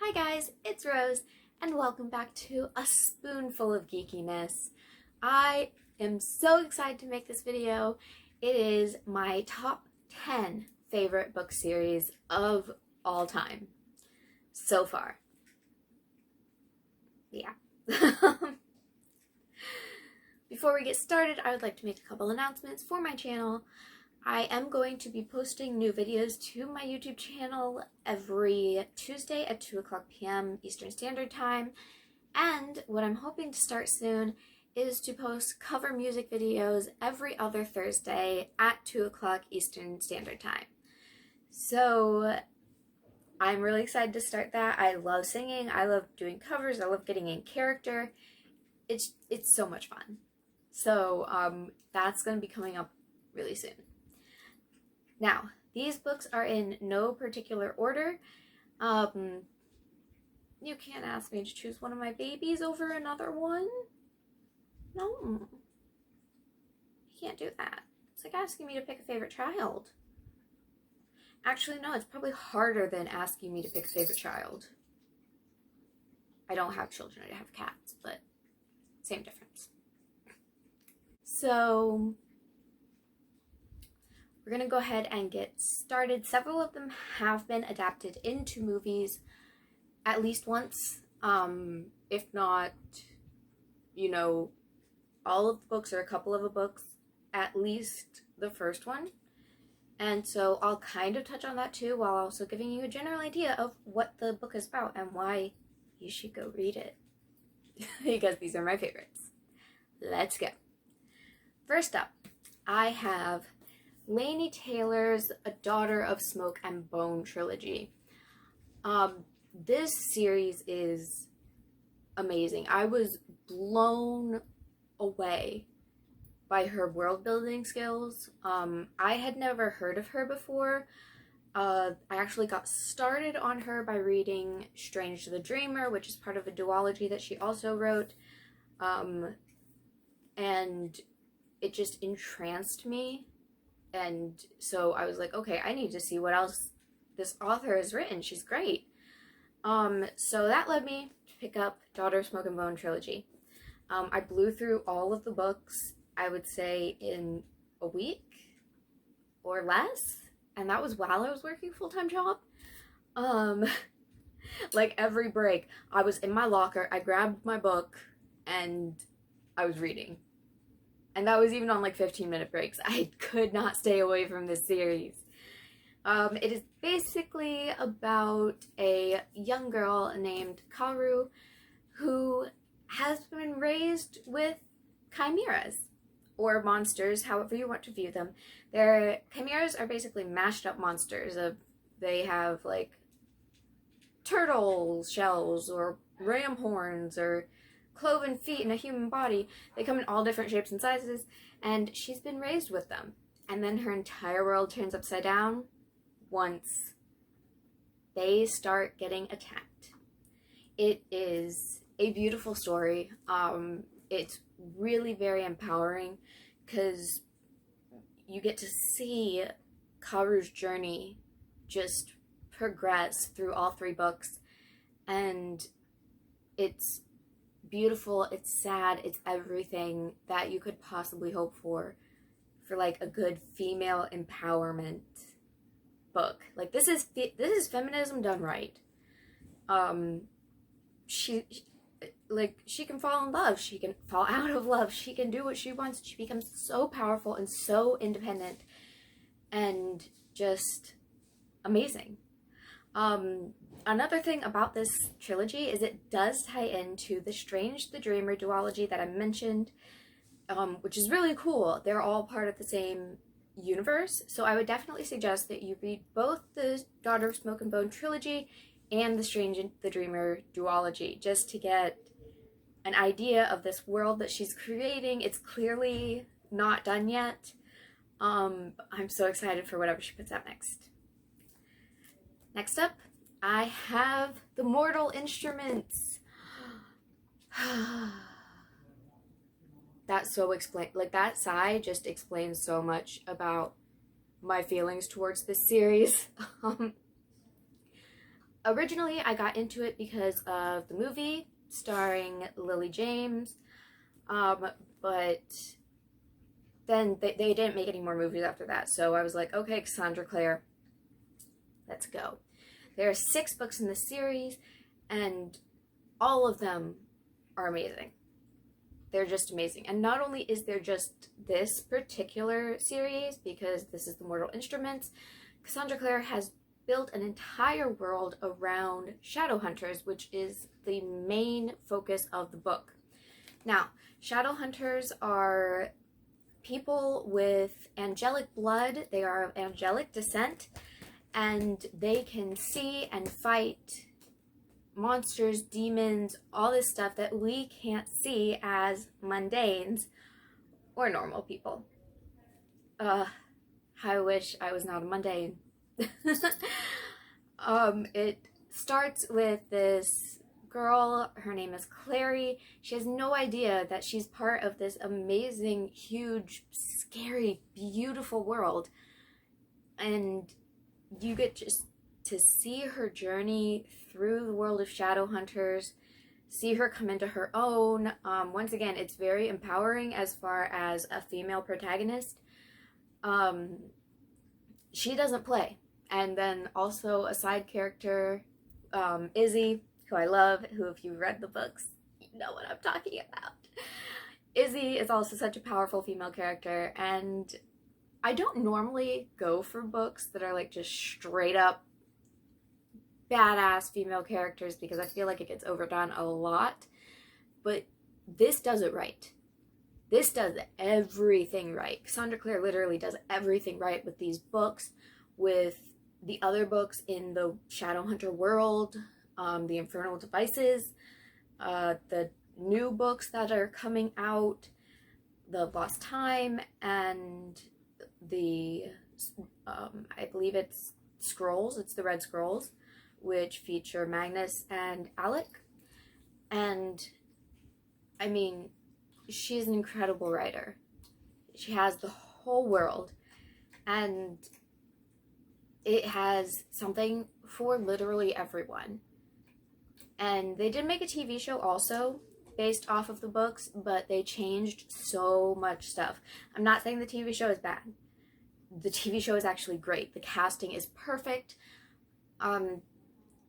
Hi guys, it's Rose, and welcome back to A Spoonful of Geekiness. I am so excited to make this video. It is my top 10 favorite book series of all time so far. Yeah. Before we get started, I would like to make a couple announcements for my channel. I am going to be posting new videos to my YouTube channel every Tuesday at 2 p.m. Eastern Standard Time. And what I'm hoping to start soon is to post cover music videos every other Thursday at 2 Eastern Standard Time. So I'm really excited to start that. I love singing, I love doing covers, I love getting in character. It's so much fun. So that's going to be coming up really soon. Now, these books are in no particular order. You can't ask me to choose one of my babies over another one. No. You can't do that. It's like asking me to pick a favorite child. Actually, no, it's probably harder than asking me to pick a favorite child. I don't have children, I have cats, but same difference. So we're going to go ahead and get started. Several of them have been adapted into movies at least once, if not, all of the books or a couple of the books, at least the first one. And so I'll kind of touch on that too, while also giving you a general idea of what the book is about and why you should go read it. Because these are my favorites. Let's go. First up, I have Laini Taylor's A Daughter of Smoke and Bone trilogy. This series is amazing. I was blown away by her world building skills. I had never heard of her before. I actually got started on her by reading Strange the Dreamer, which is part of a duology that she also wrote. And it just entranced me. And so I was like, okay, I need to see what else this author has written. She's great. So that led me to pick up Daughter of Smoke and Bone trilogy. I blew through all of the books, I would say, in a week or less. And that was while I was working a full-time job. Like every break, I was in my locker, I grabbed my book, and I was reading. And that was even on like 15-minute breaks. I could not stay away from this series. It is basically about a young girl named Karu who has been raised with chimeras, or monsters, however you want to view them. Their chimeras are basically mashed up monsters. They have like turtle shells or ram horns or cloven feet in a human body. They come in all different shapes and sizes, and she's been raised with them. And then her entire world turns upside down once they start getting attacked. It is a beautiful story. It's really very empowering because you get to see Karu's journey just progress through all three books, and it's beautiful, it's sad, it's everything that you could possibly hope for like a good female empowerment book. Like this is feminism done right. She can fall in love, she can fall out of love, she can do what she wants. She becomes so powerful and so independent and just amazing. Another thing about this trilogy is it does tie into the Strange the Dreamer duology that I mentioned, which is really cool. They're all part of the same universe, so I would definitely suggest that you read both the Daughter of Smoke and Bone trilogy and the Strange the Dreamer duology, just to get an idea of this world that she's creating. It's clearly not done yet. I'm so excited for whatever she puts out next. Next up, I have The Mortal Instruments. That sigh just explains so much about my feelings towards this series. Originally, I got into it because of the movie starring Lily James, but then they didn't make any more movies after that, so I was like, okay, Cassandra Clare, let's go. There are 6 books in the series, and all of them are amazing. They're just amazing. And not only is there just this particular series, because this is the Mortal Instruments, Cassandra Clare has built an entire world around shadow hunters, which is the main focus of the book. Now, shadow hunters are people with angelic blood. They are of angelic descent, and they can see and fight monsters, demons, all this stuff that we can't see as mundanes or normal people. I wish I was not a mundane. It starts with this girl, her name is Clary. She has no idea that she's part of this amazing, huge, scary, beautiful world. And you get just to see her journey through the world of shadow hunters, see her come into her own. Once again, it's very empowering as far as a female protagonist. She doesn't play. And then also a side character, Izzy, who I love, who if you read the books, you know what I'm talking about. Izzy is also such a powerful female character, and I don't normally go for books that are like just straight up badass female characters because I feel like it gets overdone a lot, but this does it right. This does everything right. Cassandra Clare literally does everything right with these books, with the other books in the Shadowhunter world, the Infernal Devices, the new books that are coming out, the Lost Time, and the, I believe it's Scrolls, it's the Red Scrolls, which feature Magnus and Alec. And, I mean, she's an incredible writer. She has the whole world, and it has something for literally everyone. And they did make a TV show also based off of the books, but they changed so much stuff. I'm not saying the TV show is bad. The TV show is actually great. The casting is perfect.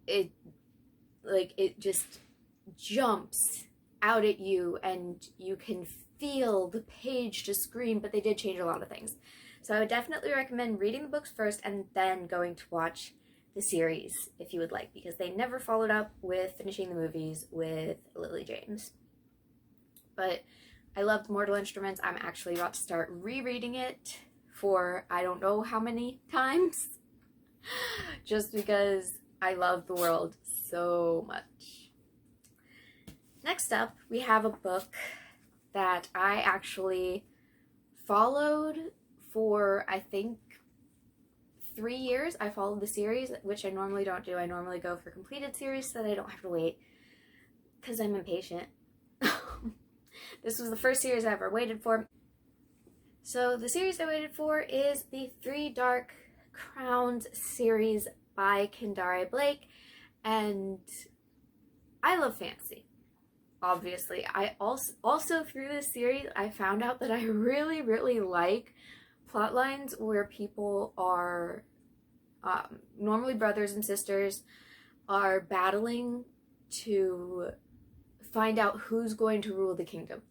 It just jumps out at you and you can feel the page to screen, but they did change a lot of things. So I would definitely recommend reading the books first and then going to watch the series if you would like, because they never followed up with finishing the movies with Lily James. But I loved Mortal Instruments. I'm actually about to start rereading it for I don't know how many times just because I love the world so much. Next up, we have a book that I actually followed for, I think, 3 years. I followed the series, which I normally don't do. I normally go for completed series so that I don't have to wait because I'm impatient. This was the first series I ever waited for. So the series I waited for is the Three Dark Crowns series by Kendare Blake, and I love fantasy. Obviously, I also through this series I found out that I really, really like plot lines where people are normally brothers and sisters are battling to find out who's going to rule the kingdom,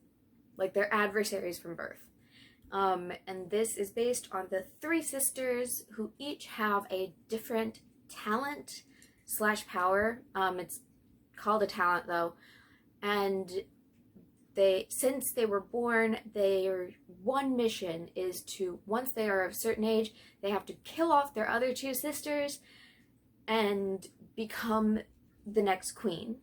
like they're adversaries from birth. And this is based on the 3 sisters who each have a different talent / power. It's called a talent though. And since they were born, their one mission is to, once they are of a certain age, they have to kill off their other 2 sisters and become the next queen.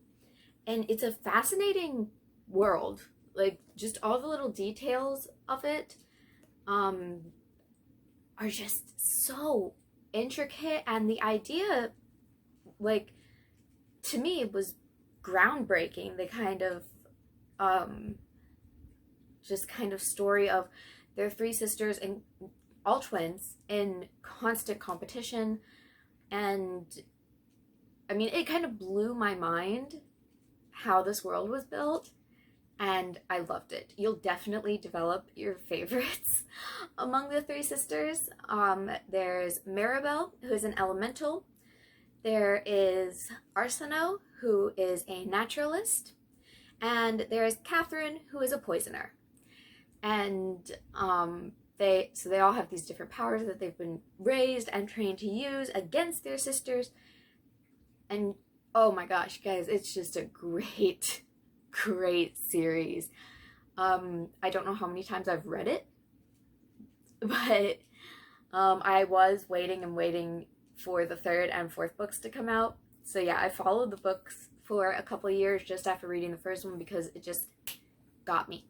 And it's a fascinating world. Like, just all the little details of it are just so intricate, and the idea, like, to me, was groundbreaking. The kind of just kind of story of their 3 sisters, and all twins, in constant competition, and I mean, it kind of blew my mind how this world was built, and I loved it. You'll definitely develop your favorites among the three sisters. There's Maribel, who is an elemental. There is Arsino, who is a naturalist. And there's Catherine, who is a poisoner. And they all have these different powers that they've been raised and trained to use against their sisters. And oh my gosh, guys, it's just a great, great series. I don't know how many times I've read it, but I was waiting for the third and fourth books to come out. So yeah, I followed the books for a couple of years just after reading the first one because it just got me.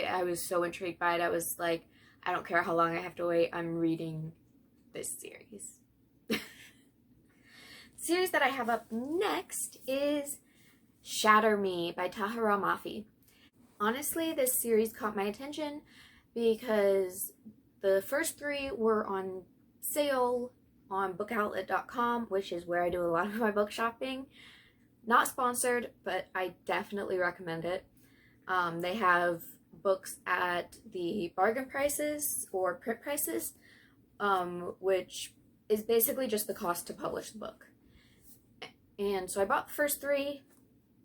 I was so intrigued by it. I was like, I don't care how long I have to wait, I'm reading this series. The series that I have up next is Shatter Me by Tahara Mafi. Honestly, this series caught my attention because the first three were on sale on bookoutlet.com, which is where I do a lot of my book shopping. Not sponsored, but I definitely recommend it. They have books at the bargain prices or print prices, which is basically just the cost to publish the book. And so I bought the first three,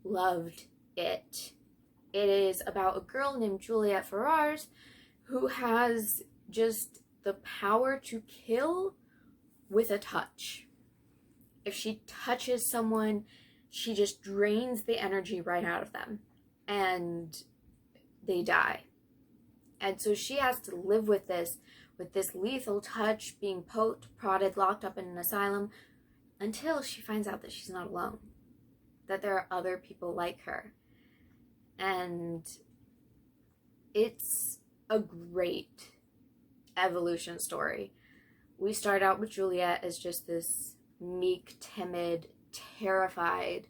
loved it. It is about a girl named Juliet Ferrars who has just the power to kill with a touch. If she touches someone, she just drains the energy right out of them and they die. And so she has to live with this lethal touch, being poked, prodded, locked up in an asylum until she finds out that she's not alone, that there are other people like her. And it's a great evolution story. We start out with Juliet as just this meek, timid, terrified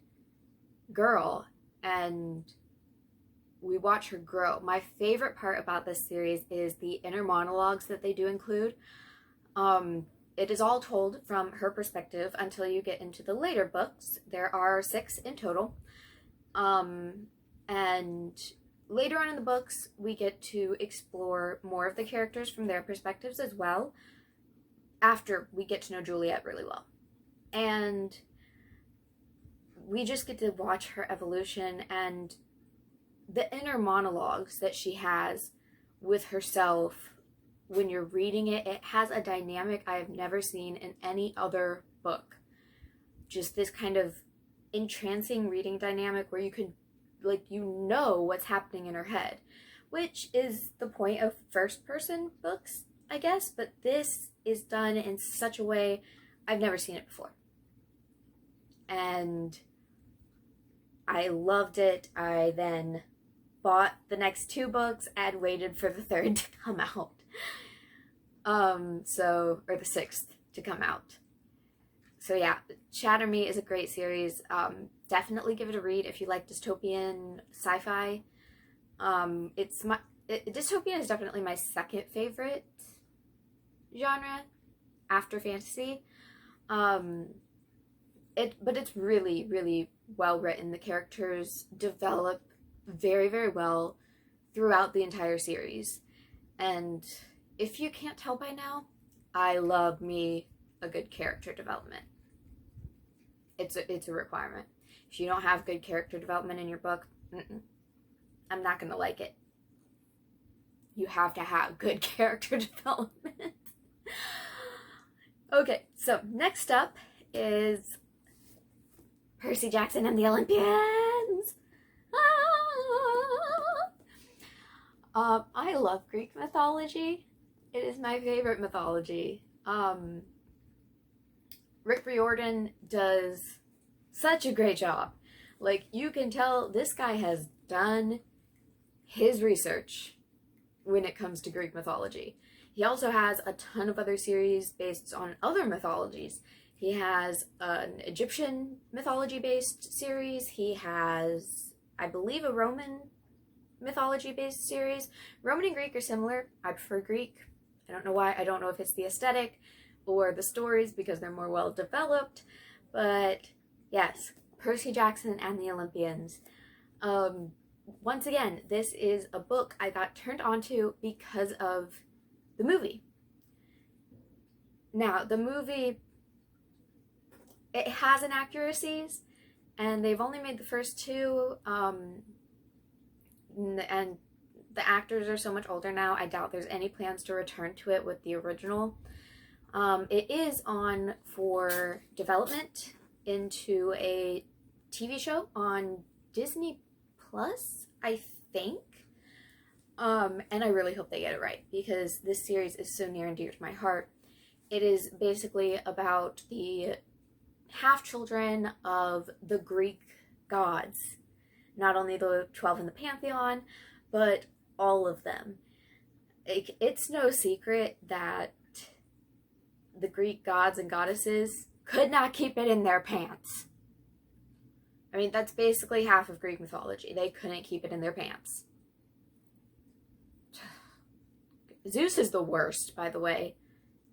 girl, and we watch her grow. My favorite part about this series is the inner monologues that they do include. It is all told from her perspective until you get into the later books. There are 6 in total. And later on in the books, we get to explore more of the characters from their perspectives as well, after we get to know Juliet really well. And we just get to watch her evolution, and the inner monologues that she has with herself. When you're reading it, it has a dynamic I have never seen in any other book. Just this kind of entrancing reading dynamic where you can, like, you know what's happening in her head, which is the point of first-person books, I guess, but this is done in such a way I've never seen it before. And I loved it. I then bought the next 2 books and waited for the third to come out. Or the 6th to come out. So yeah, Shatter Me is a great series. Definitely give it a read if you like dystopian sci-fi. Dystopian is definitely my second favorite genre after fantasy. But it's really, really well written. The characters develop very, very well throughout the entire series. And if you can't tell by now, I love me a good character development. It's a requirement. If you don't have good character development in your book, I'm not going to like it. You have to have good character development. Okay, so next up is Percy Jackson and the Olympians. I love Greek mythology. It is my favorite mythology. Rick Riordan does such a great job. Like, you can tell this guy has done his research when it comes to Greek mythology. He also has a ton of other series based on other mythologies. He has an Egyptian mythology-based series. He has, I believe, a Roman mythology-based series. Roman and Greek are similar. I prefer Greek. I don't know why. I don't know if it's the aesthetic or the stories because they're more well developed, But yes, Percy Jackson and the Olympians. Once again, this is a book I got turned onto because of the movie. Now, the movie, it has inaccuracies, and they've only made the first two, and the actors are so much older now, I doubt there's any plans to return to it with the original. It is on for development into a TV show on Disney Plus, I think. And I really hope they get it right, because this series is so near and dear to my heart. It is basically about the half-children of the Greek gods. Not only the 12 in the Pantheon, but all of them. It's no secret that the Greek gods and goddesses could not keep it in their pants. I mean, that's basically half of Greek mythology. They couldn't keep it in their pants. Zeus is the worst, by the way,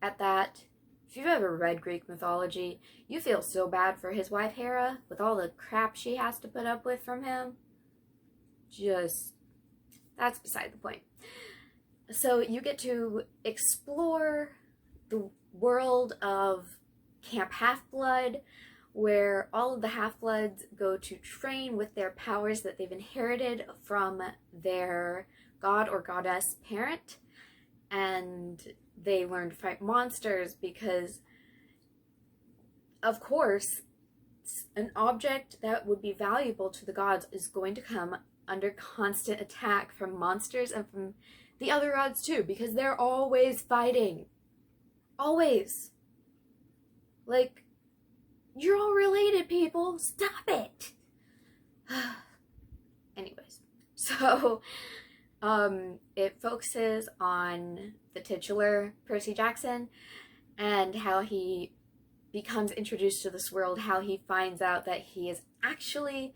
at that. If you've ever read Greek mythology, you feel so bad for his wife Hera with all the crap she has to put up with from him. That's beside the point. So you get to explore the world of Camp Half-Blood, where all of the Half-Bloods go to train with their powers that they've inherited from their god or goddess parent, and they learn to fight monsters because, of course, an object that would be valuable to the gods is going to come under constant attack from monsters and from the other gods too, because they're always fighting. Always. Like, you're all related, people. Stop it. Anyways, so it focuses on the titular Percy Jackson and how he becomes introduced to this world, how he finds out that he is actually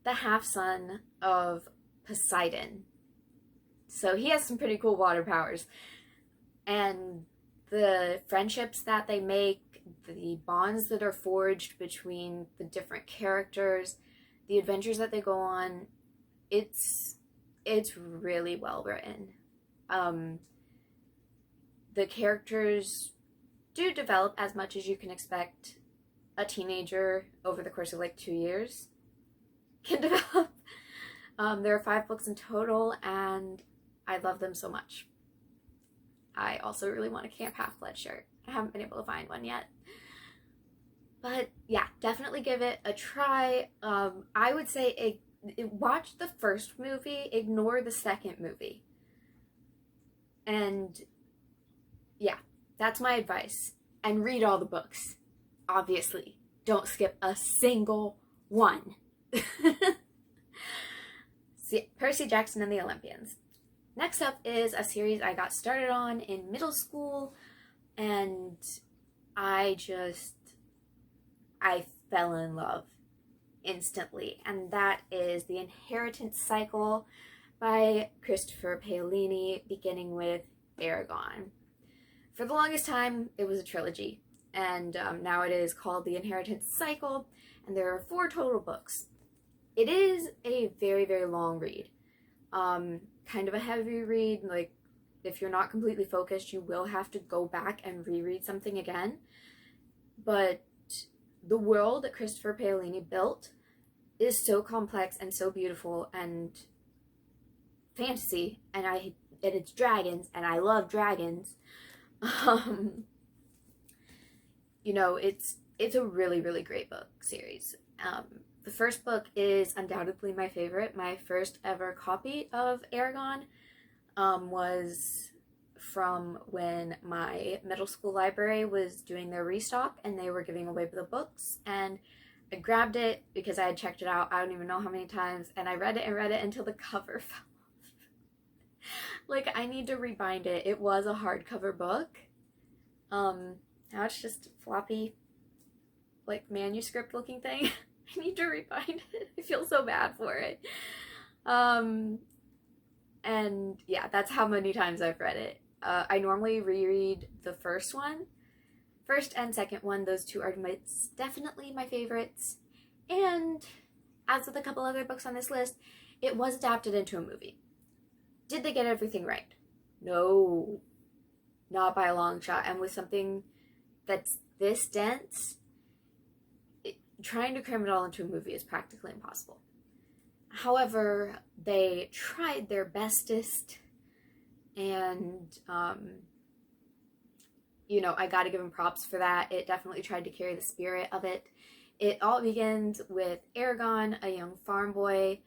the half-son of Poseidon. So he has some pretty cool water powers. And the friendships that they make, the bonds that are forged between the different characters, the adventures that they go on, it's really well written. The characters do develop as much as you can expect a teenager over the course of like 2 years can develop. There are 5 books in total, and I love them so much. I also really want a Camp Half-Blood shirt. I haven't been able to find one yet. But yeah, definitely give it a try. I would say watch the first movie, ignore the second movie. And yeah, that's my advice. And read all the books, obviously. Don't skip a single one. See, Percy Jackson and the Olympians. Next up is a series I got started on in middle school, and I fell in love instantly, and that is The Inheritance Cycle by Christopher Paolini, beginning with Aragon. For the longest time, it was a trilogy, and now it is called The Inheritance Cycle, and there are 4 total books. It is a very, very long read. Kind of a heavy read. Like, if you're not completely focused, you will have to go back and reread something again. But the world that Christopher Paolini built is so complex and so beautiful and fantasy, and it's dragons, and I love dragons. You know, it's a really, really great book series. The first book is undoubtedly my favorite. My first ever copy of Aragon was from when my middle school library was doing their restock and they were giving away the books, and I grabbed it because I had checked it out I don't even know how many times, and I read it until the cover fell off. Like, I need to rebind it. It was a hardcover book. Now it's just a floppy, like, manuscript looking thing. I need to rebind it. I feel so bad for it. And yeah, that's how many times I've read it. I normally reread the first first and second one, those two are definitely my favorites. And as with a couple other books on this list, it was adapted into a movie. Did they get everything right? No, not by a long shot. And with something that's this dense, trying to cram it all into a movie is practically impossible. However, they tried their bestest, and I gotta give them props for that. It definitely tried to carry the spirit of it. It all begins with Aragon, a young farm boy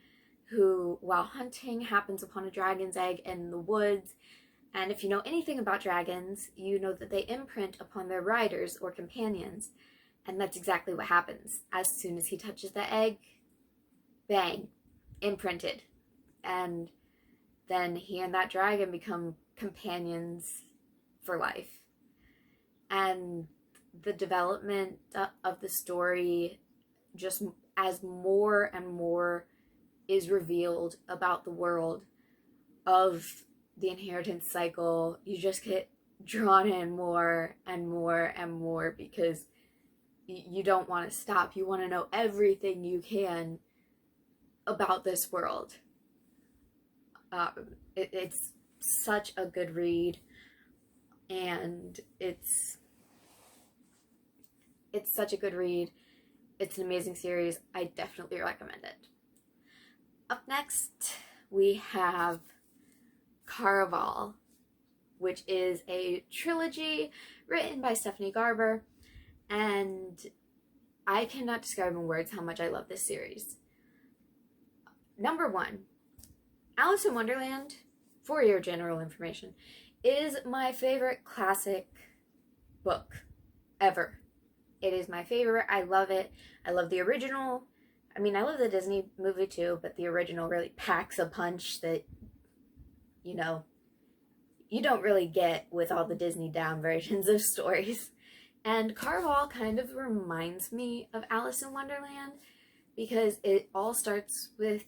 who, while hunting, happens upon a dragon's egg in the woods. And if you know anything about dragons, you know that they imprint upon their riders or companions. And that's exactly what happens. As soon as he touches the egg, bang, imprinted. And then he and that dragon become companions for life. And the development of the story, just as more and more is revealed about the world of the inheritance cycle, you just get drawn in more and more and more, because you don't want to stop. You want to know everything you can about this world. It's such a good read, and it's such a good read. It's an amazing series. I definitely recommend it. Up next, we have Caraval, which is a trilogy written by Stephanie Garber, and I cannot describe in words how much I love this series. Number one, Alice in Wonderland, for your general information, is my favorite classic book ever. It is my favorite. I love it. I love the original. I mean, I love the Disney movie too, but the original really packs a punch that, you don't really get with all the Disney down versions of stories. And Caraval kind of reminds me of Alice in Wonderland, because it all starts with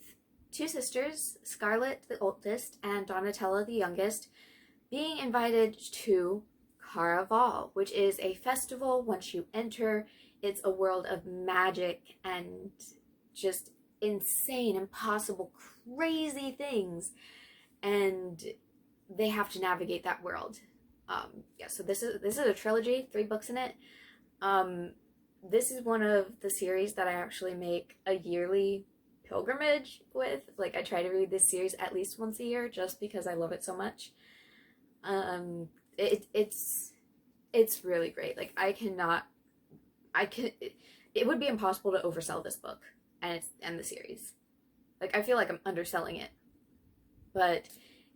two sisters, Scarlet the oldest and Donatella the youngest, being invited to Caraval, which is a festival. Once you enter, it's a world of magic and just insane, impossible, crazy things, and they have to navigate that world. So this is a trilogy, 3 books in it. This is one of the series that I actually make a yearly pilgrimage with. Like, I try to read this series at least once a year, just because I love it so much. It's really great. Like, it would be impossible to oversell this book and the series. Like, I feel like I'm underselling it, but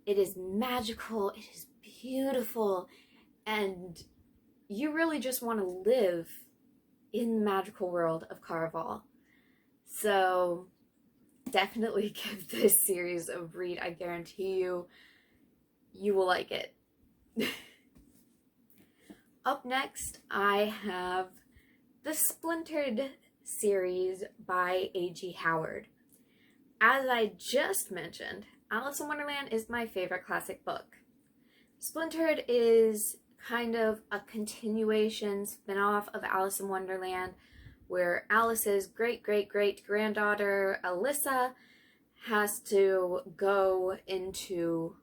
it is magical, it is beautiful, and you really just want to live in the magical world of Caraval. So definitely give this series a read. I guarantee you will like it. Up next, I have the Splintered series by A.G. Howard. As I just mentioned, Alice in Wonderland is my favorite classic book. Splintered is kind of a continuation, spin-off of Alice in Wonderland, where Alice's great-great-great-granddaughter, Alyssa, has to go into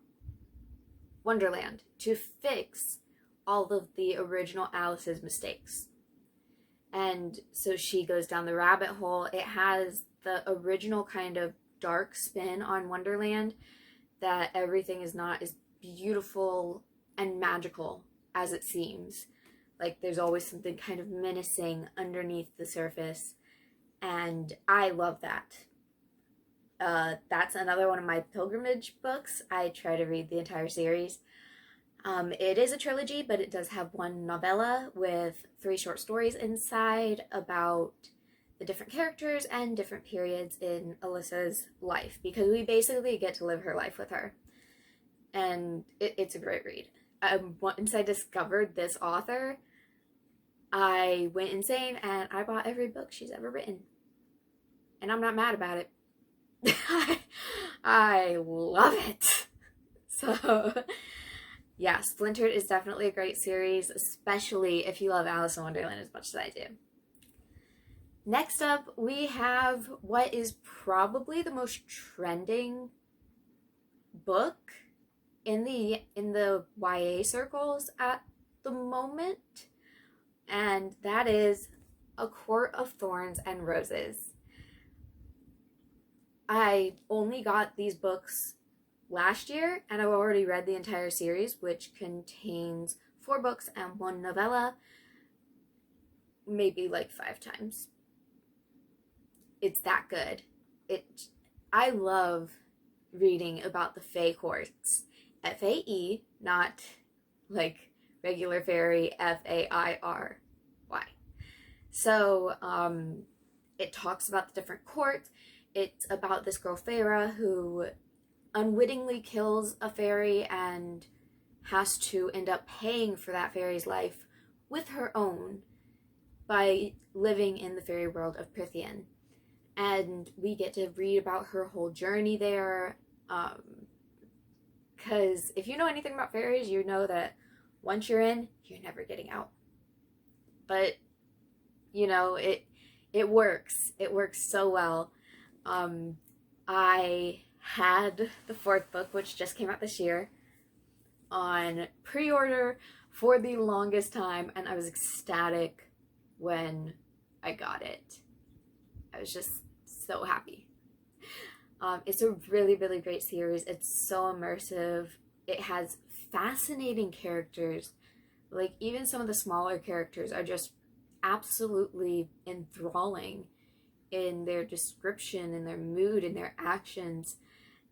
Wonderland to fix all of the original Alice's mistakes. And so she goes down the rabbit hole. It has the original kind of dark spin on Wonderland, that everything is not as beautiful and magical as it seems. Like, there's always something kind of menacing underneath the surface, and I love that. That's another one of my pilgrimage books. I try to read the entire series. It is a trilogy, but it does have one novella with 3 short stories inside about the different characters and different periods in Alyssa's life, because we basically get to live her life with her. And it's a great read. Once I discovered this author, I went insane and I bought every book she's ever written. And I'm not mad about it. I love it. So Yeah, Splintered is definitely a great series, especially if you love Alice in Wonderland as much as I do. Next up, we have what is probably the most trending book in the YA circles at the moment, and that is A Court of Thorns and Roses. I only got these books last year, and I've already read the entire series, which contains 4 books and 1 novella, maybe like 5 times. It's that good. I love reading about the Fae courts. F-A-E, not like regular fairy, F-A-I-R-Y. So, it talks about the different courts. It's about this girl, Feyre, who unwittingly kills a fairy and has to end up paying for that fairy's life with her own by living in the fairy world of Prythian. And we get to read about her whole journey there, because if you know anything about fairies, you know that once you're in, you're never getting out. But, you know, it works. It works so well. I had the 4th book, which just came out this year, on pre-order for the longest time, and I was ecstatic when I got it. I was just so happy. It's a really, really great series. It's so immersive. It has fascinating characters. Like, even some of the smaller characters are just absolutely enthralling in their description, in their mood, in their actions.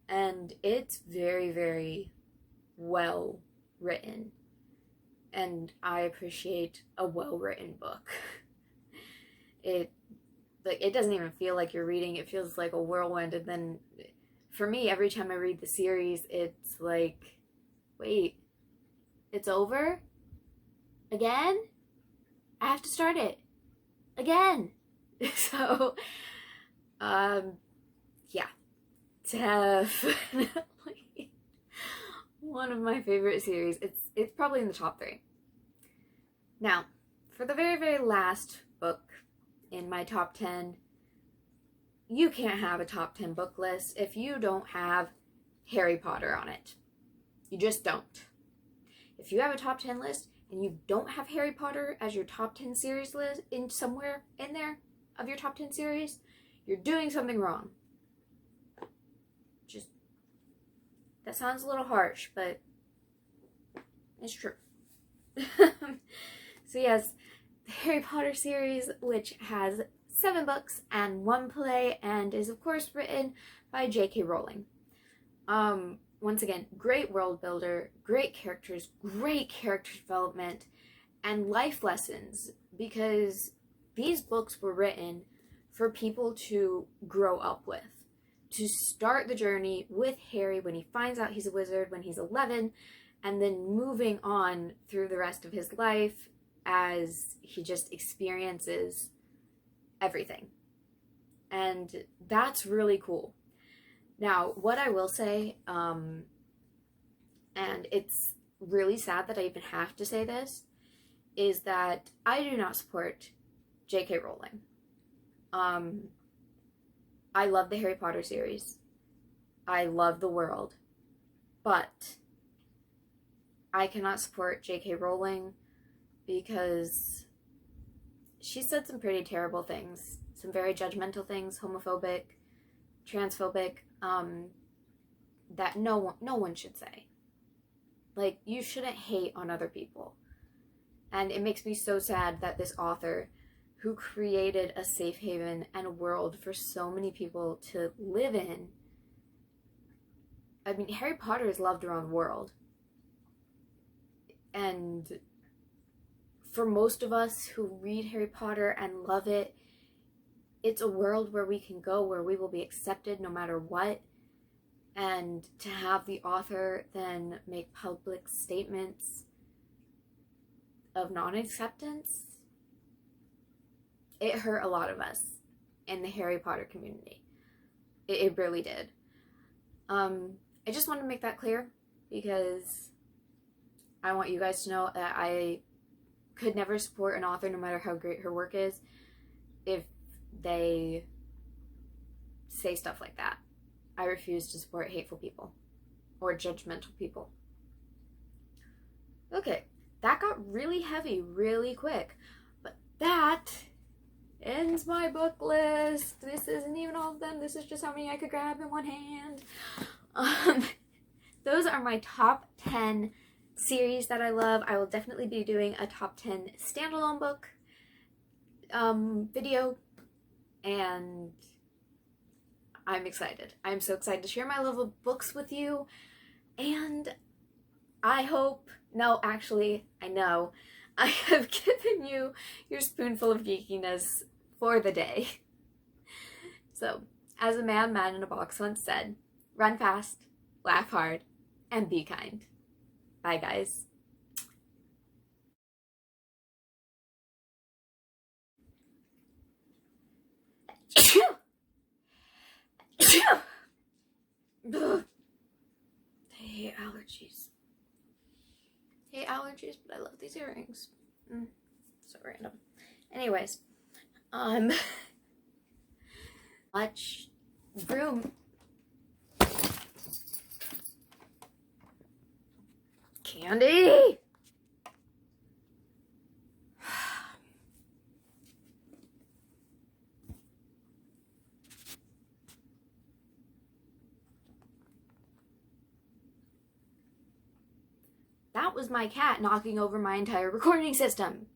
And it's very, very well written. And I appreciate a well-written book. It doesn't even feel like you're reading. It feels like a whirlwind. And then for me, every time I read the series, it's like, wait, it's over? Again? I have to start it again. So, yeah, definitely one of my favorite series. It's probably in the top 3. Now, for the very, very last book in my top 10, you can't have a top 10 book list if you don't have Harry Potter on it. You just don't. If you have a top 10 list and you don't have Harry Potter as your top 10 series list in somewhere in there of your top 10 series, you're doing something wrong. Just, that sounds a little harsh, but it's true. So yes, the Harry Potter series, which has 7 books and 1 play, and is of course written by J.K. Rowling. Once again, great world builder, great characters, great character development, and life lessons, because these books were written for people to grow up with, to start the journey with Harry when he finds out he's a wizard when he's 11, and then moving on through the rest of his life as he just experiences everything. And that's really cool. Now, what I will say, and it's really sad that I even have to say this, is that I do not support J.K. Rowling. I love the Harry Potter series. I love the world. But I cannot support J.K. Rowling because she said some pretty terrible things. Some very judgmental things, homophobic, transphobic, that no one should say. Like, you shouldn't hate on other people. And it makes me so sad that this author, who created a safe haven and a world for so many people to live in, I mean, Harry Potter is loved around the world. And for most of us who read Harry Potter and love it, it's a world where we can go, where we will be accepted no matter what. And to have the author then make public statements of non-acceptance, it hurt a lot of us in the Harry Potter community. It really did. I just wanted to make that clear because I want you guys to know that I could never support an author, no matter how great her work is, if they say stuff like that. I refuse to support hateful people or judgmental people. Okay, that got really heavy really quick, but that ends my book list. This isn't even all of them. This is just how many I could grab in one hand. Those are my top 10 series that I love. I will definitely be doing a top 10 standalone book video, and I'm excited. I'm so excited to share my love of books with you, and I hope, no, actually, I know, I have given you your spoonful of geekiness for the day. So, as a man in a box once said, run fast, laugh hard, and be kind. Bye, guys. I hate allergies. I hate allergies, but I love these earrings. So random. Anyways, much room. Candy! That was my cat knocking over my entire recording system.